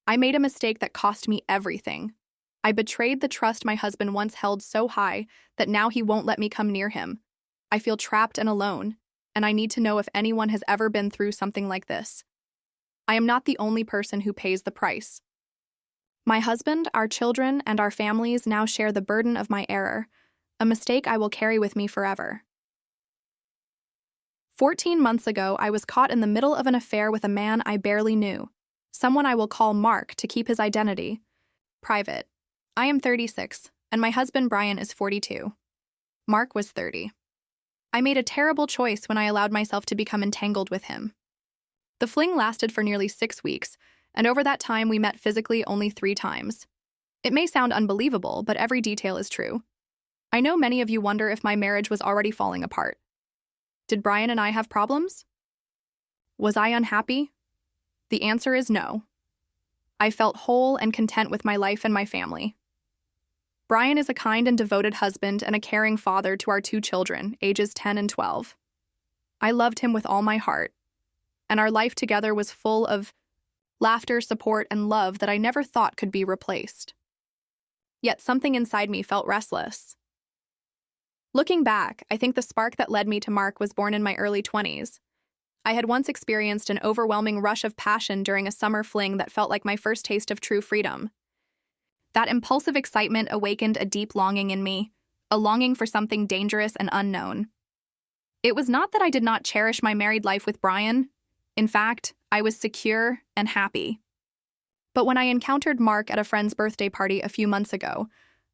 I made a mistake that cost me everything. I betrayed the trust my husband once held so high that now he won't let me come near him. I feel trapped and alone, and I need to know if anyone has ever been through something like this. I am not the only person who pays the price. My husband, our children, and our families now share the burden of my error, a mistake I will carry with me forever. 14 months ago, I was caught in the middle of an affair with a man I barely knew, someone I will call Mark to keep his identity private. I am 36, and my husband Brian is 42. Mark was 30. I made a terrible choice when I allowed myself to become entangled with him. The fling lasted for nearly 6 weeks, and over that time we met physically only 3 times. It may sound unbelievable, but every detail is true. I know many of you wonder if my marriage was already falling apart. Did Brian and I have problems? Was I unhappy? The answer is no. I felt whole and content with my life and my family. Brian is a kind and devoted husband and a caring father to our 2 children, ages 10 and 12. I loved him with all my heart, and our life together was full of laughter, support, and love that I never thought could be replaced. Yet something inside me felt restless. Looking back, I think the spark that led me to Mark was born in my early 20s. I had once experienced an overwhelming rush of passion during a summer fling that felt like my first taste of true freedom. That impulsive excitement awakened a deep longing in me, a longing for something dangerous and unknown. It was not that I did not cherish my married life with Brian. In fact, I was secure and happy. But when I encountered Mark at a friend's birthday party a few months ago,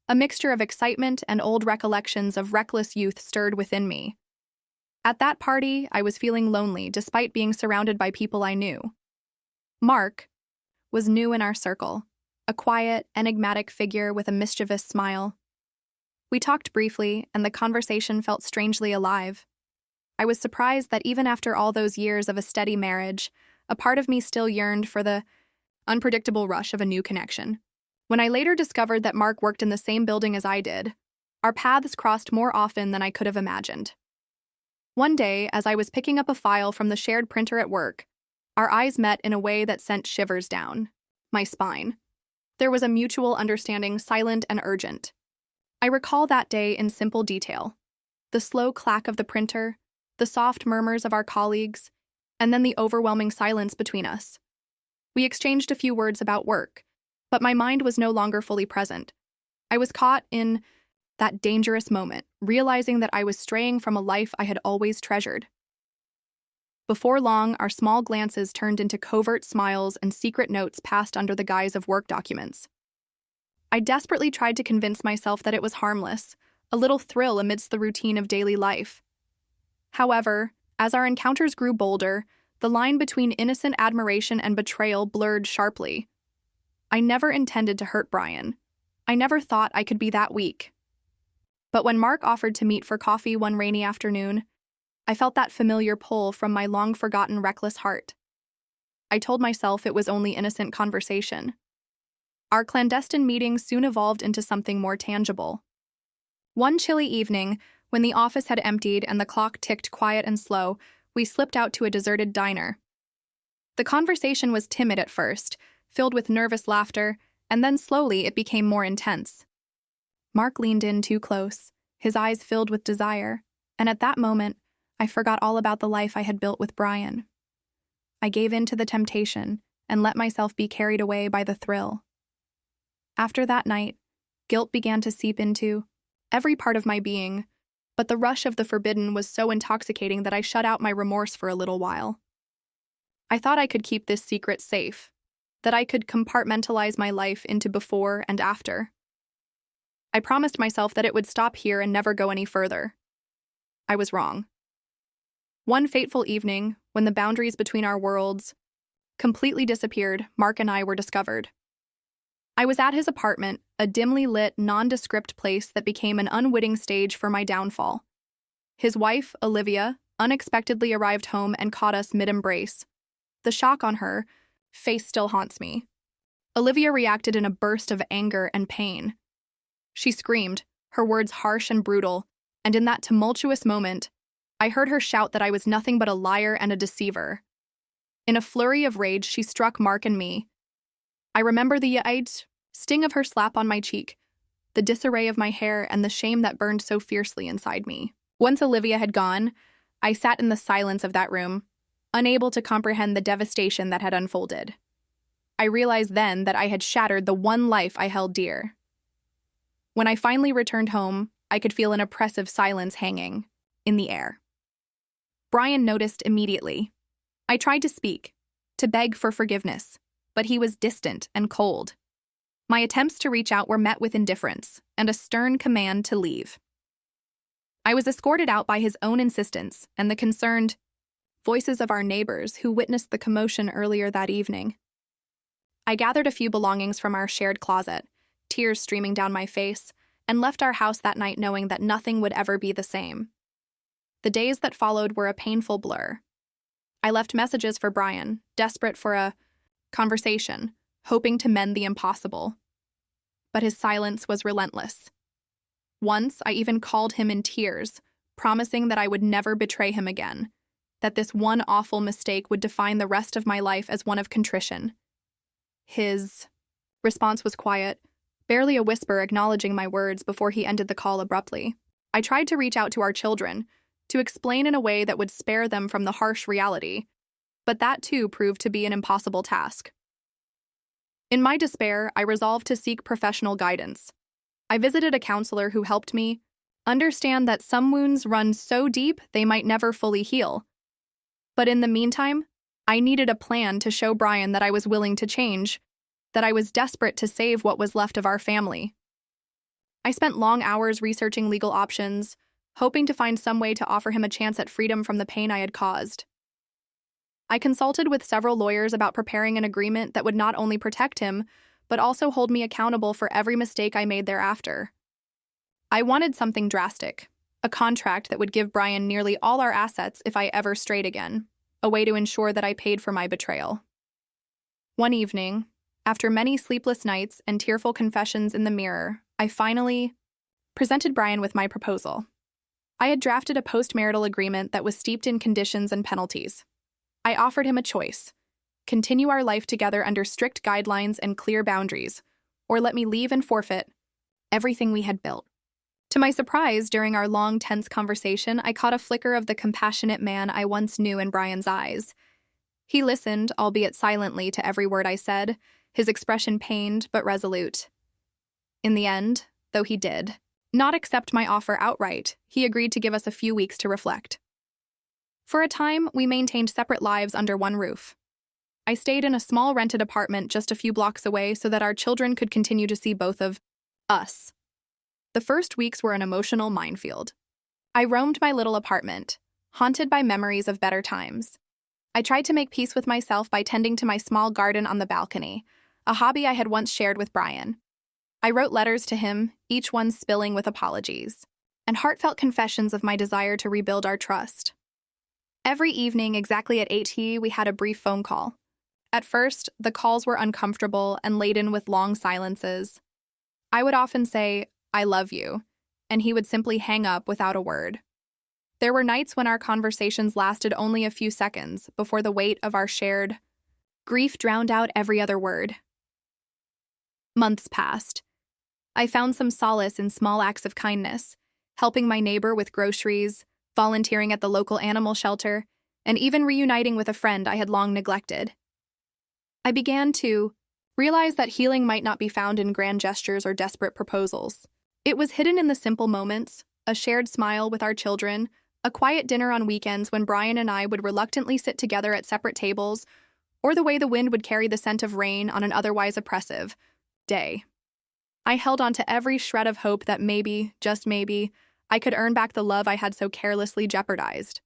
a mixture of excitement and old recollections of reckless youth stirred within me. At that party, I was feeling lonely despite being surrounded by people I knew. Mark was new in our circle, a quiet, enigmatic figure with a mischievous smile. We talked briefly, and the conversation felt strangely alive. I was surprised that even after all those years of a steady marriage, a part of me still yearned for the unpredictable rush of a new connection. When I later discovered that Mark worked in the same building as I did, our paths crossed more often than I could have imagined. One day, as I was picking up a file from the shared printer at work, our eyes met in a way that sent shivers down my spine. There was a mutual understanding, silent and urgent. I recall that day in simple detail: the slow clack of the printer, the soft murmurs of our colleagues, and then the overwhelming silence between us. We exchanged a few words about work, but my mind was no longer fully present. I was caught in that dangerous moment, realizing that I was straying from a life I had always treasured. Before long, our small glances turned into covert smiles and secret notes passed under the guise of work documents. I desperately tried to convince myself that it was harmless, a little thrill amidst the routine of daily life. However, as our encounters grew bolder, the line between innocent admiration and betrayal blurred sharply. I never intended to hurt Brian. I never thought I could be that weak. But when Mark offered to meet for coffee one rainy afternoon, I felt that familiar pull from my long-forgotten reckless heart. I told myself it was only innocent conversation. Our clandestine meeting soon evolved into something more tangible. One chilly evening, when the office had emptied and the clock ticked quiet and slow, we slipped out to a deserted diner. The conversation was timid at first, filled with nervous laughter, and then slowly it became more intense. Mark leaned in too close, his eyes filled with desire, and at that moment, I forgot all about the life I had built with Brian. I gave in to the temptation and let myself be carried away by the thrill. After that night, guilt began to seep into every part of my being, but the rush of the forbidden was so intoxicating that I shut out my remorse for a little while. I thought I could keep this secret safe, that I could compartmentalize my life into before and after. I promised myself that it would stop here and never go any further. I was wrong. One fateful evening, when the boundaries between our worlds completely disappeared, Mark and I were discovered. I was at his apartment, a dimly lit, nondescript place that became an unwitting stage for my downfall. His wife, Olivia, unexpectedly arrived home and caught us mid-embrace. The shock on her face still haunts me. Olivia reacted in a burst of anger and pain. She screamed, her words harsh and brutal, and in that tumultuous moment, I heard her shout that I was nothing but a liar and a deceiver. In a flurry of rage, she struck Mark and me. I remember the sting of her slap on my cheek, the disarray of my hair, and the shame that burned so fiercely inside me. Once Olivia had gone, I sat in the silence of that room, unable to comprehend the devastation that had unfolded. I realized then that I had shattered the one life I held dear. When I finally returned home, I could feel an oppressive silence hanging in the air. Brian noticed immediately. I tried to speak, to beg for forgiveness, but he was distant and cold. My attempts to reach out were met with indifference and a stern command to leave. I was escorted out by his own insistence and the concerned voices of our neighbors who witnessed the commotion earlier that evening. I gathered a few belongings from our shared closet, tears streaming down my face, and left our house that night knowing that nothing would ever be the same. The days that followed were a painful blur. I left messages for Brian, desperate for a conversation, hoping to mend the impossible. But his silence was relentless. Once, I even called him in tears, promising that I would never betray him again, that this one awful mistake would define the rest of my life as one of contrition. His response was quiet, barely a whisper acknowledging my words before he ended the call abruptly. I tried to reach out to our children, to explain in a way that would spare them from the harsh reality, but that too proved to be an impossible task. In my despair, I resolved to seek professional guidance. I visited a counselor who helped me understand that some wounds run so deep they might never fully heal. But in the meantime, I needed a plan to show Brian that I was willing to change, that I was desperate to save what was left of our family. I spent long hours researching legal options, hoping to find some way to offer him a chance at freedom from the pain I had caused. I consulted with several lawyers about preparing an agreement that would not only protect him, but also hold me accountable for every mistake I made thereafter. I wanted something drastic, a contract that would give Brian nearly all our assets if I ever strayed again, a way to ensure that I paid for my betrayal. One evening, after many sleepless nights and tearful confessions in the mirror, I finally presented Brian with my proposal. I had drafted a postmarital agreement that was steeped in conditions and penalties. I offered him a choice: continue our life together under strict guidelines and clear boundaries, or let me leave and forfeit everything we had built. To my surprise, during our long, tense conversation, I caught a flicker of the compassionate man I once knew in Brian's eyes. He listened, albeit silently, to every word I said, his expression pained but resolute. In the end, though he did not accept my offer outright, he agreed to give us a few weeks to reflect. For a time, we maintained separate lives under one roof. I stayed in a small rented apartment just a few blocks away so that our children could continue to see both of us. The first weeks were an emotional minefield. I roamed my little apartment, haunted by memories of better times. I tried to make peace with myself by tending to my small garden on the balcony, a hobby I had once shared with Brian. I wrote letters to him, each one spilling with apologies, and heartfelt confessions of my desire to rebuild our trust. Every evening, exactly at 8 p.m, we had a brief phone call. At first, the calls were uncomfortable and laden with long silences. I would often say, "I love you," and he would simply hang up without a word. There were nights when our conversations lasted only a few seconds before the weight of our shared grief drowned out every other word. Months passed. I found some solace in small acts of kindness, helping my neighbor with groceries, volunteering at the local animal shelter, and even reuniting with a friend I had long neglected. I began to realize that healing might not be found in grand gestures or desperate proposals. It was hidden in the simple moments: a shared smile with our children, a quiet dinner on weekends when Brian and I would reluctantly sit together at separate tables, or the way the wind would carry the scent of rain on an otherwise oppressive day. I held on to every shred of hope that maybe, just maybe, I could earn back the love I had so carelessly jeopardized.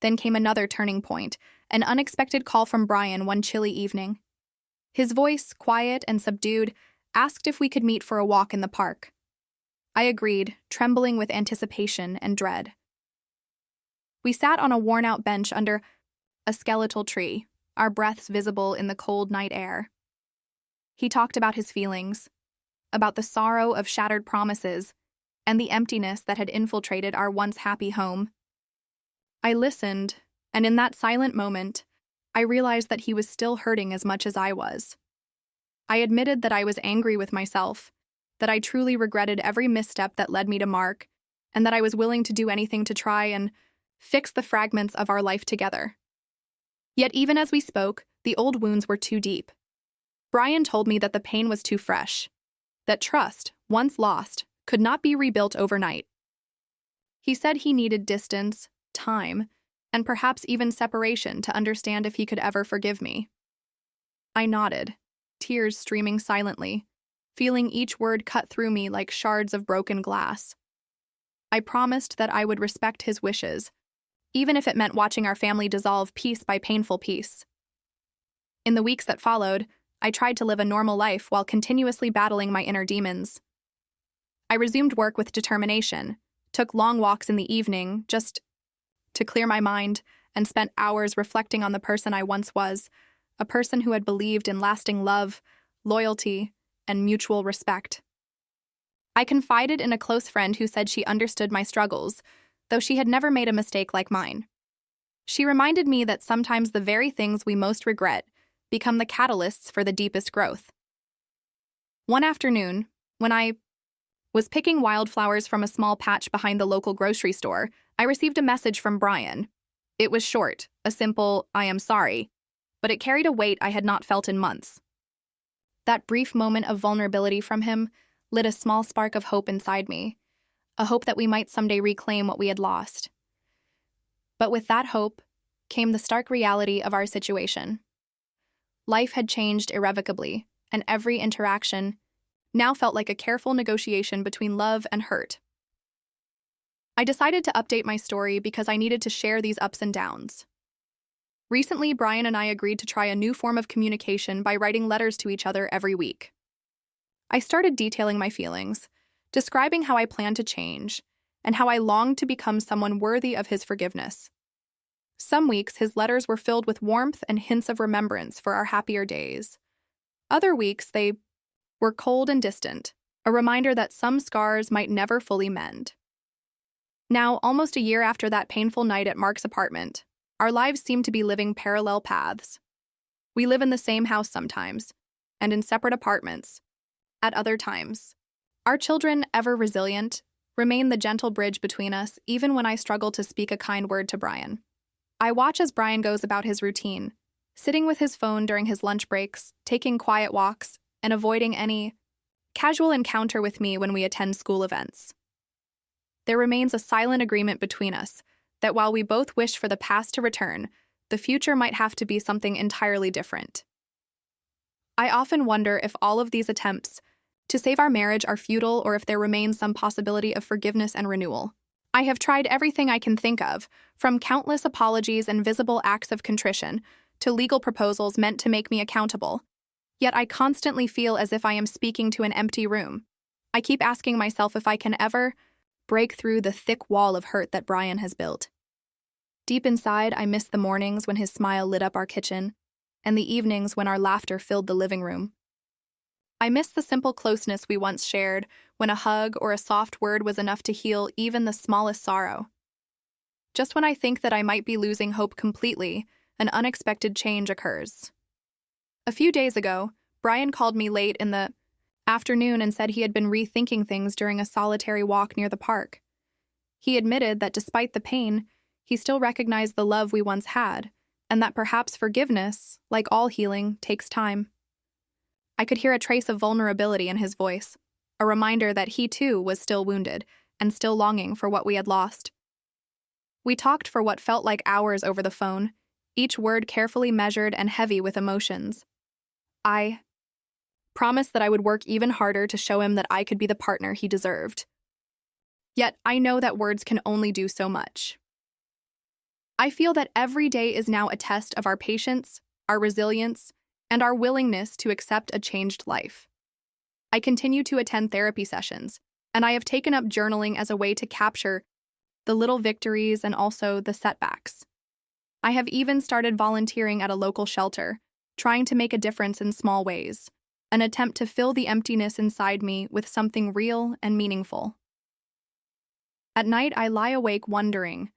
Then came another turning point, an unexpected call from Brian one chilly evening. His voice, quiet and subdued, asked if we could meet for a walk in the park. I agreed, trembling with anticipation and dread. We sat on a worn-out bench under a skeletal tree, our breaths visible in the cold night air. He talked about his feelings, about the sorrow of shattered promises, and the emptiness that had infiltrated our once happy home. I listened, and in that silent moment, I realized that he was still hurting as much as I was. I admitted that I was angry with myself, that I truly regretted every misstep that led me to Mark, and that I was willing to do anything to try and fix the fragments of our life together. Yet even as we spoke, the old wounds were too deep. Brian told me that the pain was too fresh, that trust, once lost, could not be rebuilt overnight. He said he needed distance, time, and perhaps even separation to understand if he could ever forgive me. I nodded, tears streaming silently, feeling each word cut through me like shards of broken glass. I promised that I would respect his wishes, even if it meant watching our family dissolve piece by painful piece. In the weeks that followed, I tried to live a normal life while continuously battling my inner demons. I resumed work with determination, took long walks in the evening just to clear my mind, and spent hours reflecting on the person I once was, a person who had believed in lasting love, loyalty, and mutual respect. I confided in a close friend who said she understood my struggles, though she had never made a mistake like mine. She reminded me that sometimes the very things we most regret become the catalysts for the deepest growth. One afternoon, when I was picking wildflowers from a small patch behind the local grocery store, I received a message from Brian. It was short, a simple, "I am sorry," but it carried a weight I had not felt in months. That brief moment of vulnerability from him lit a small spark of hope inside me, a hope that we might someday reclaim what we had lost. But with that hope came the stark reality of our situation. Life had changed irrevocably, and every interaction now felt like a careful negotiation between love and hurt. I decided to update my story because I needed to share these ups and downs. Recently, Brian and I agreed to try a new form of communication by writing letters to each other every week. I started detailing my feelings, describing how I planned to change, and how I longed to become someone worthy of his forgiveness. Some weeks, his letters were filled with warmth and hints of remembrance for our happier days. Other weeks, they were cold and distant, a reminder that some scars might never fully mend. Now, almost a year after that painful night at Mark's apartment, our lives seem to be living parallel paths. We live in the same house sometimes, and in separate apartments at other times. Our children, ever resilient, remain the gentle bridge between us even when I struggle to speak a kind word to Brian. I watch as Brian goes about his routine, sitting with his phone during his lunch breaks, taking quiet walks, and avoiding any casual encounter with me when we attend school events. There remains a silent agreement between us that while we both wish for the past to return, the future might have to be something entirely different. I often wonder if all of these attempts to save our marriage are futile or if there remains some possibility of forgiveness and renewal. I have tried everything I can think of, from countless apologies and visible acts of contrition to legal proposals meant to make me accountable. Yet I constantly feel as if I am speaking to an empty room. I keep asking myself if I can ever break through the thick wall of hurt that Brian has built. Deep inside, I miss the mornings when his smile lit up our kitchen, and the evenings when our laughter filled the living room. I miss the simple closeness we once shared, when a hug or a soft word was enough to heal even the smallest sorrow. Just when I think that I might be losing hope completely, an unexpected change occurs. A few days ago, Brian called me late in the afternoon and said he had been rethinking things during a solitary walk near the park. He admitted that despite the pain, he still recognized the love we once had, and that perhaps forgiveness, like all healing, takes time. I could hear a trace of vulnerability in his voice, a reminder that he too was still wounded and still longing for what we had lost. We talked for what felt like hours over the phone, each word carefully measured and heavy with emotions. I promised that I would work even harder to show him that I could be the partner he deserved. Yet I know that words can only do so much. I feel that every day is now a test of our patience, our resilience, and our willingness to accept a changed life. I continue to attend therapy sessions, and I have taken up journaling as a way to capture the little victories and also the setbacks. I have even started volunteering at a local shelter, trying to make a difference in small ways, an attempt to fill the emptiness inside me with something real and meaningful. At night, I lie awake wondering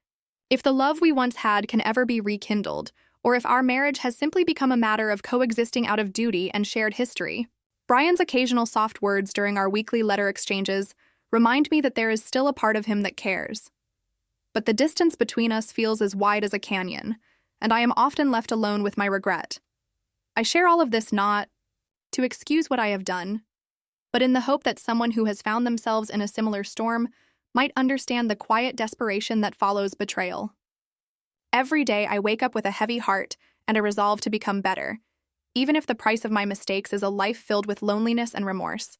if the love we once had can ever be rekindled, or if our marriage has simply become a matter of coexisting out of duty and shared history. Brian's occasional soft words during our weekly letter exchanges remind me that there is still a part of him that cares. But the distance between us feels as wide as a canyon, and I am often left alone with my regret. I share all of this not to excuse what I have done, but in the hope that someone who has found themselves in a similar storm might understand the quiet desperation that follows betrayal. Every day I wake up with a heavy heart and a resolve to become better, even if the price of my mistakes is a life filled with loneliness and remorse.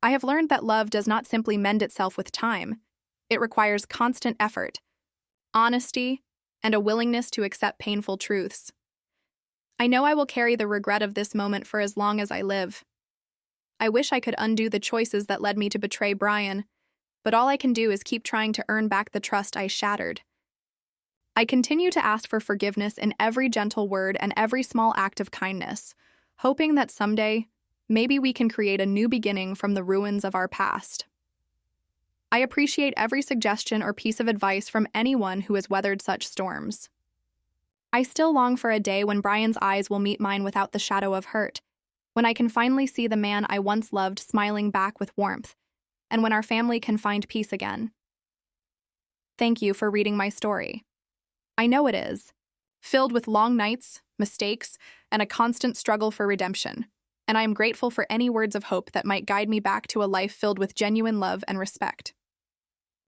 I have learned that love does not simply mend itself with time. It requires constant effort, honesty, and a willingness to accept painful truths. I know I will carry the regret of this moment for as long as I live. I wish I could undo the choices that led me to betray Brian, but all I can do is keep trying to earn back the trust I shattered. I continue to ask for forgiveness in every gentle word and every small act of kindness, hoping that someday, maybe we can create a new beginning from the ruins of our past. I appreciate every suggestion or piece of advice from anyone who has weathered such storms. I still long for a day when Brian's eyes will meet mine without the shadow of hurt, when I can finally see the man I once loved smiling back with warmth, and when our family can find peace again. Thank you for reading my story. I know it is, filled with long nights, mistakes, and a constant struggle for redemption, and I am grateful for any words of hope that might guide me back to a life filled with genuine love and respect.